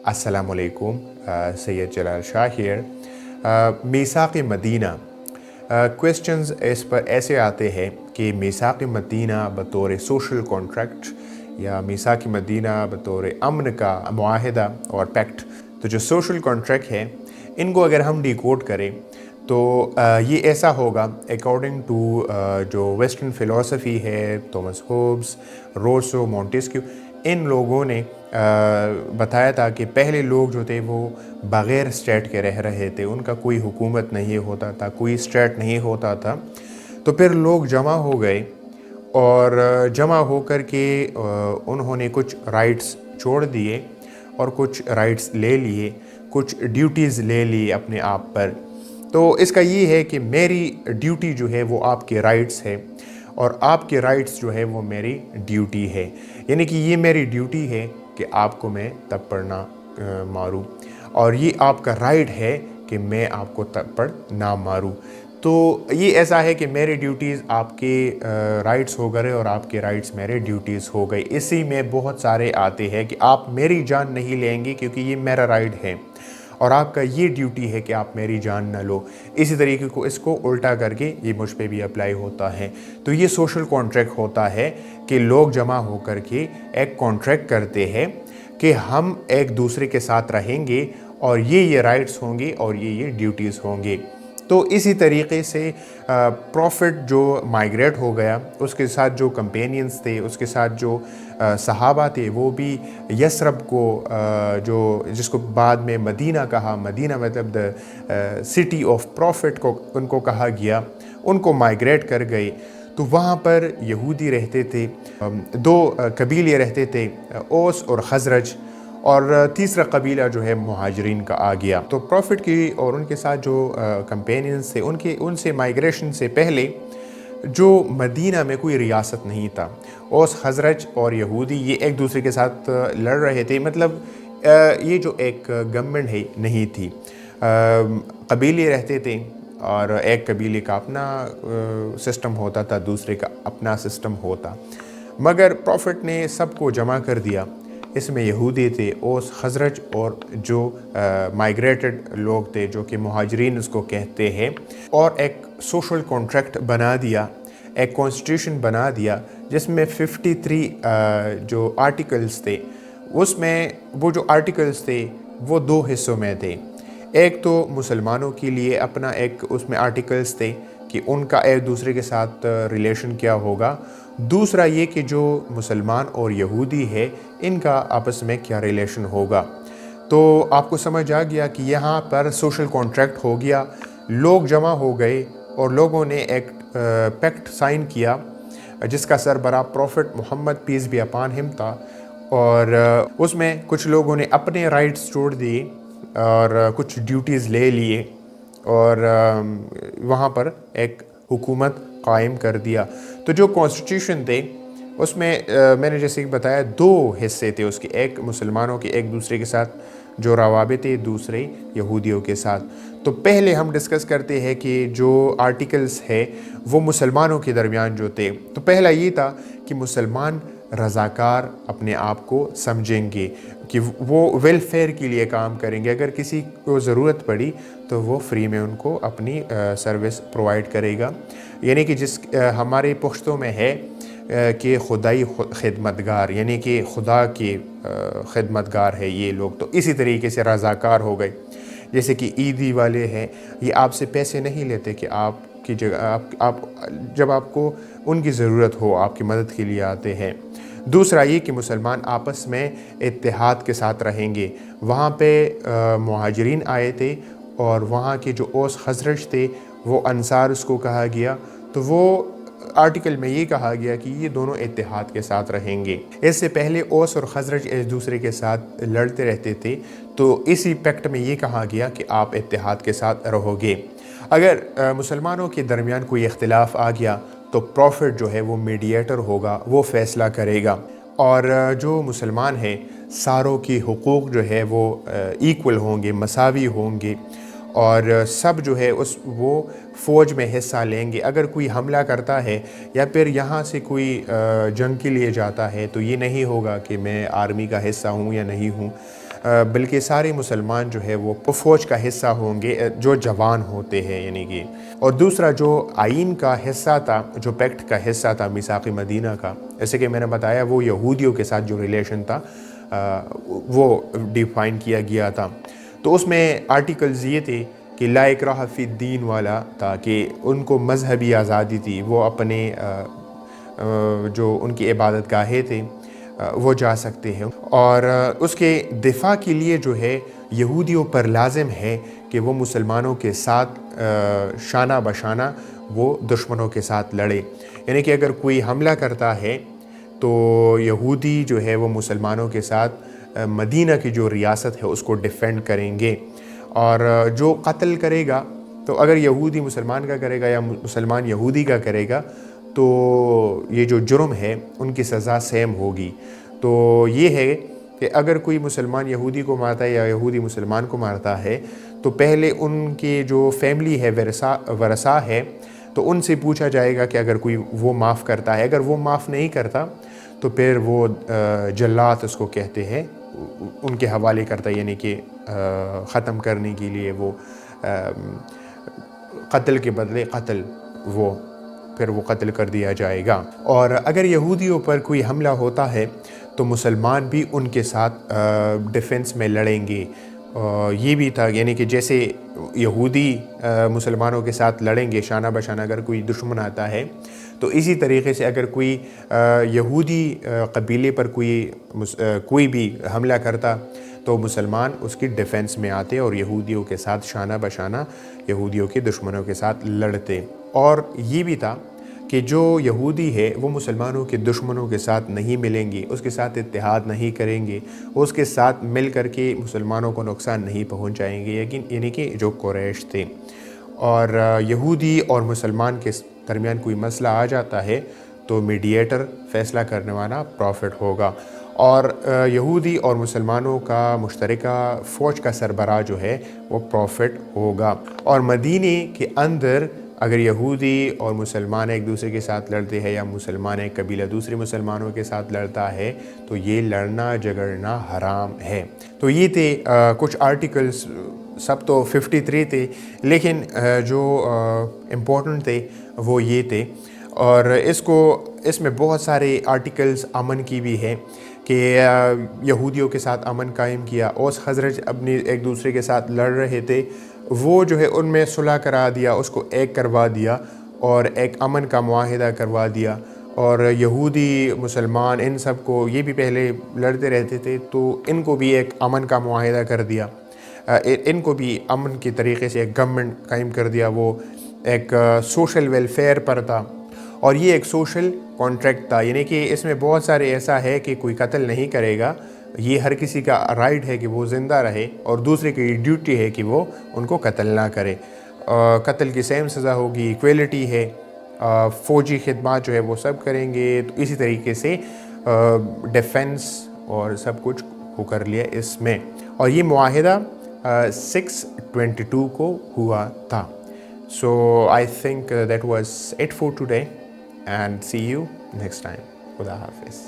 अस्सलामु अलैकुम, सैयद जलाल Shah here. मीसाक़ Medina questions इस पर ऐसे आते हैं कि मीसाक़ मदीना बतौर सोशल कॉन्ट्रैक्ट या मीसाक़ मदीना बतौर अमन का मुआहिदा और पैक्ट। तो जो सोशल कॉन्ट्रैक्ट है, इनको अगर हम डिकोड करें तो ये ऐसा होगा अकॉर्डिंग टू जो वेस्टर्न फ़िलासफ़ी है, थॉमस होब्स, रोसो, मॉन्टेस्क्यू, इन लोगों ने बताया था कि पहले लोग जो थे वो बग़ैर स्टेट के रह रहे थे, उनका कोई हुकूमत नहीं होता था, कोई स्टेट नहीं होता था। तो फिर लोग जमा हो गए और जमा हो कर के उन्होंने कुछ राइट्स छोड़ दिए और कुछ राइट्स ले लिए, कुछ ड्यूटीज़ ले ली अपने आप पर। तो इसका ये है कि मेरी ड्यूटी जो है वो आपके राइट्स है और आपके राइट्स जो है वो मेरी ड्यूटी है। यानी कि ये मेरी ड्यूटी है कि आपको मैं थप्पड़ ना मारूं और ये आपका राइट है कि मैं आपको थप्पड़ ना मारूं। तो ये ऐसा है कि मेरी ड्यूटीज़ आपके राइट्स हो गए और आपके राइट्स मेरे ड्यूटीज़ हो गए। इसी में बहुत सारे आते हैं कि आप मेरी जान नहीं लेंगे क्योंकि ये मेरा राइट है और आपका ये ड्यूटी है कि आप मेरी जान न लो। इसी तरीके को इसको उल्टा करके ये मुझ पे भी अप्लाई होता है। तो ये सोशल कॉन्ट्रैक्ट होता है कि लोग जमा होकर के एक कॉन्ट्रैक्ट करते हैं कि हम एक दूसरे के साथ रहेंगे और ये राइट्स होंगे और ये ड्यूटीज़ होंगे। तो इसी तरीके से प्रॉफिट जो माइग्रेट हो गया, उसके साथ जो कंपेनियंस थे, उसके साथ जो सहाबा थे, वो भी यसरब को जो जिसको बाद में मदीना कहा, मदीना मतलब द सिटी ऑफ प्रॉफिट को उनको कहा गया, उनको माइग्रेट कर गए। तो वहाँ पर यहूदी रहते थे, दो कबीले रहते थे, ओस और खजरज, और तीसरा कबीला जो है मुहाजिरीन का आ गया। तो प्रॉफिट की और उनके साथ जो कंपेनियंस थे, उनसे माइग्रेशन से पहले जो मदीना में कोई रियासत नहीं था। ओस, खजरज और यहूदी ये एक दूसरे के साथ लड़ रहे थे, मतलब ये जो एक गवर्नमेंट है नहीं थी। कबीले रहते थे और एक कबीले का अपना सिस्टम होता था, दूसरे का अपना सिस्टम होता। मगर प्रॉफिट ने सबको जमा कर दिया। इसमें यहूदी थे, ओस, खजरज और जो माइग्रेटेड लोग थे जो कि मुहाजिरीन उसको कहते हैं, और एक सोशल कॉन्ट्रैक्ट बना दिया, एक कॉन्स्टिट्यूशन बना दिया जिसमें 53 जो आर्टिकल्स थे, उसमें वो जो आर्टिकल्स थे वो दो हिस्सों में थे। एक तो मुसलमानों के लिए अपना एक उसमें आर्टिकल्स थे कि उनका एक दूसरे के साथ रिलेशन क्या होगा। दूसरा ये कि जो मुसलमान और यहूदी है इनका आपस में क्या रिलेशन होगा। तो आपको समझ आ गया कि यहाँ पर सोशल कॉन्ट्रैक्ट हो गया, लोग जमा हो गए और लोगों ने एक पैक्ट साइन किया जिसका सरबराह प्रॉफिट मोहम्मद पीस बी अपॉन हिम था। और उसमें कुछ लोगों ने अपने राइट्स छोड़ दिए और कुछ ड्यूटीज़ ले लिए और वहाँ पर एक हुकूमत कायम कर दिया। तो जो कॉन्स्टिट्यूशन थे उसमें मैंने जैसे कि बताया दो हिस्से थे उसके, एक मुसलमानों के एक दूसरे के साथ जो रवाबित थे, दूसरे यहूदियों के साथ। तो पहले हम डिस्कस करते हैं कि जो आर्टिकल्स है वो मुसलमानों के दरमियान जो थे। तो पहला ये था कि मुसलमान रज़ाकार अपने आप को समझेंगे कि वो वेलफेयर के लिए काम करेंगे, अगर किसी को ज़रूरत पड़ी तो वो फ्री में उनको अपनी सर्विस प्रोवाइड करेगा। यानी कि जिस हमारे पुश्तों में है कि खुदाई खिदमतगार, यानी कि खुदा के खिदमतगार है ये लोग। तो इसी तरीके से रज़ाकार हो गए। जैसे कि ईदी वाले हैं, ये आपसे पैसे नहीं लेते कि आपकी जगह आप जब आपको उनकी ज़रूरत हो आपकी मदद के लिए आते हैं। दूसरा ये कि मुसलमान आपस में इत्तेहाद के साथ रहेंगे। वहाँ पे मुहाजिरीन आए थे और वहाँ के जो ओस खजरज थे वो अंसार उसको कहा गया। तो वो आर्टिकल में ये कहा गया कि ये दोनों इत्तेहाद के साथ रहेंगे। इससे पहले ओस और खजरज एक दूसरे के साथ लड़ते रहते थे, तो इसी पैक्ट में ये कहा गया कि आप इत्तेहाद के साथ रहोगे। अगर मुसलमानों के दरमियान कोई इख्तिलाफ आ गया तो प्रॉफिट जो है वो मीडिएटर होगा, वो फ़ैसला करेगा। और जो मुसलमान हैं सारों की हुकूक जो है वो इक्वल होंगे, मसावी होंगे और सब जो है वो फ़ौज में हिस्सा लेंगे। अगर कोई हमला करता है या फिर यहाँ से कोई जंग के लिए जाता है तो ये नहीं होगा कि मैं आर्मी का हिस्सा हूँ या नहीं हूँ। بلکہ سارے مسلمان جو ہے وہ فوج کا حصہ ہوں گے جو جوان ہوتے ہیں یعنی کہ. اور دوسرا جو آئین کا حصہ تھا، جو پیکٹ کا حصہ تھا میثاق مدینہ کا، جیسے کہ میں نے بتایا وہ یہودیوں کے ساتھ جو ریلیشن تھا وہ ڈیفائن کیا گیا تھا. تو اس میں آرٹیکلز یہ تھے کہ لا اکراہ فی الدین والا تھا، کہ ان کو مذہبی آزادی تھی، وہ اپنے جو ان کی عبادت گاہیں تھے وہ جا سکتے ہیں. اور اس کے دفاع کے لیے جو ہے یہودیوں پر لازم ہے کہ وہ مسلمانوں کے ساتھ شانہ بشانہ وہ دشمنوں کے ساتھ لڑے. یعنی کہ اگر کوئی حملہ کرتا ہے تو یہودی جو ہے وہ مسلمانوں کے ساتھ مدینہ کی جو ریاست ہے اس کو ڈیفینڈ کریں گے. اور جو قتل کرے گا، تو اگر یہودی مسلمان کا کرے گا یا مسلمان یہودی کا کرے گا تو یہ جو جرم ہے ان کی سزا سیم ہوگی. تو یہ ہے کہ اگر کوئی مسلمان یہودی کو مارتا ہے یا یہودی مسلمان کو مارتا ہے تو پہلے ان کی جو فیملی ہے، ورثاء ہے، تو ان سے پوچھا جائے گا کہ اگر کوئی وہ معاف کرتا ہے. اگر وہ معاف نہیں کرتا تو پھر وہ جلات اس کو کہتے ہیں، ان کے حوالے کرتا ہے، یعنی کہ ختم کرنے کے لیے وہ قتل کے بدلے قتل، وہ پھر وہ قتل کر دیا جائے گا. اور اگر یہودیوں پر کوئی حملہ ہوتا ہے تو مسلمان بھی ان کے ساتھ ڈیفنس میں لڑیں گے. یہ بھی تھا، یعنی کہ جیسے یہودی مسلمانوں کے ساتھ لڑیں گے شانہ بشانہ اگر کوئی دشمن آتا ہے، تو اسی طریقے سے اگر کوئی یہودی قبیلے پر کوئی بھی حملہ کرتا تو مسلمان اس کی ڈیفنس میں آتے اور یہودیوں کے ساتھ شانہ بشانہ یہودیوں کے دشمنوں کے ساتھ لڑتے. اور یہ بھی تھا کہ جو یہودی ہے وہ مسلمانوں کے دشمنوں کے ساتھ نہیں ملیں گے، اس کے ساتھ اتحاد نہیں کریں گے، اس کے ساتھ مل کر کے مسلمانوں کو نقصان نہیں پہنچائیں گے، یعنی کہ جو قریش تھے. اور یہودی اور مسلمان کے درمیان کوئی مسئلہ آ جاتا ہے تو میڈیٹر، فیصلہ کرنے والا پروفٹ ہوگا. اور یہودی اور مسلمانوں کا مشترکہ فوج کا سربراہ جو ہے وہ پروفٹ ہوگا. اور مدینے کے اندر اگر یہودی اور مسلمان ایک دوسرے کے ساتھ لڑتے ہیں یا مسلمان ایک قبیلہ دوسرے مسلمانوں کے ساتھ لڑتا ہے تو یہ لڑنا جھگڑنا حرام ہے. تو یہ تھے کچھ آرٹیکلز، سب تو 53 تھے لیکن جو امپورٹنٹ تھے وہ یہ تھے. اور اس میں بہت سارے آرٹیکلز امن کی بھی ہے کہ یہودیوں کے ساتھ امن قائم کیا. اوس خزرج اپنی ایک دوسرے کے ساتھ لڑ رہے تھے، وہ جو ہے ان میں صلح کرا دیا، اس کو ایک کروا دیا اور ایک امن کا معاہدہ کروا دیا. اور یہودی مسلمان ان سب کو، یہ بھی پہلے لڑتے رہتے تھے تو ان کو بھی ایک امن کا معاہدہ کر دیا، ان کو بھی امن کی طریقے سے ایک گورنمنٹ قائم کر دیا. وہ ایک سوشل ویلفیئر پر تھا اور یہ ایک سوشل کانٹریکٹ تھا. یعنی کہ اس میں بہت سارے ایسا ہے کہ کوئی قتل نہیں کرے گا، یہ ہر کسی کا رائٹ ہے کہ وہ زندہ رہے اور دوسرے کی ڈیوٹی ہے کہ وہ ان کو قتل نہ کرے. قتل کی سیم سزا ہوگی، ایکویلٹی ہے، فوجی خدمات جو ہے وہ سب کریں گے. تو اسی طریقے سے ڈیفنس اور سب کچھ ہو کر لیا اس میں. اور یہ معاہدہ 6/22 کو ہوا تھا. So I think that was it for today and see you next time. Khuda Hafiz.